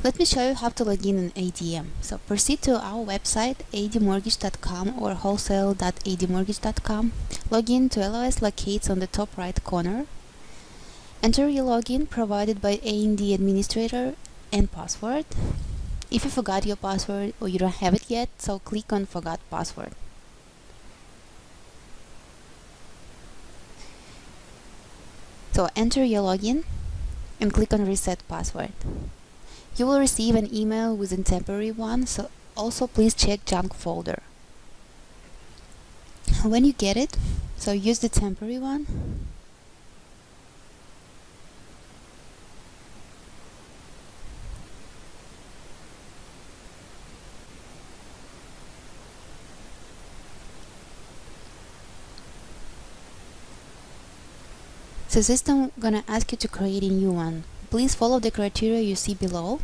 Let me show you how to log in ADM. So proceed to our website admortgage.com or wholesale.admortgage.com. Login to LOS locates on the top right corner. Enter your login provided by A&D administrator and password. If you forgot your password or you don't have it yet, so click on Forgot Password. So enter your login and click on Reset Password. You will receive an email with a temporary one, so also please check junk folder. When you get it, so use the temporary one. So system gonna ask you to create a new one. Please follow the criteria you see below.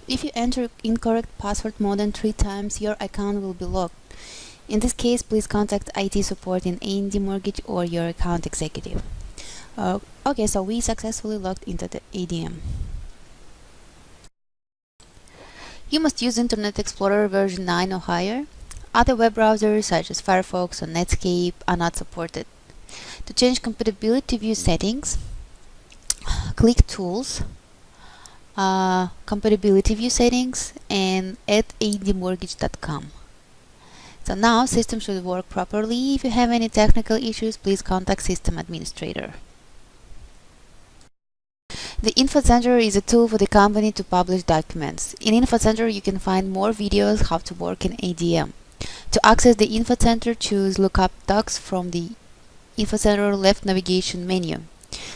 If you enter incorrect password more than 3 times, your account will be locked. In this case, please contact IT support in A&D Mortgage or your account executive. Okay, so we successfully logged into the ADM. You must use Internet Explorer version 9 or higher. Other web browsers such as Firefox or Netscape are not supported. To change compatibility, view settings, click Tools, Compatibility View Settings, and add admortgage.com. So now system should work properly. If you have any technical issues, please contact system administrator. The Info Center is a tool for the company to publish documents. In Info Center, you can find more videos how to work in ADM. To access the Info Center, choose Lookup Docs from the Info Center left navigation menu.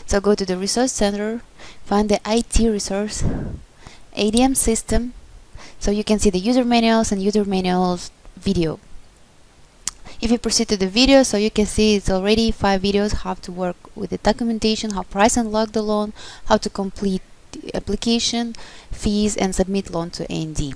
So go to the Resource Center, find the IT resource, ADM system, so you can see the user manuals and user manuals video. If you proceed to the video, so you can see it's already 5 videos how to work with the documentation, how price and lock the loan, how to complete the application, fees, and submit loan to A&D.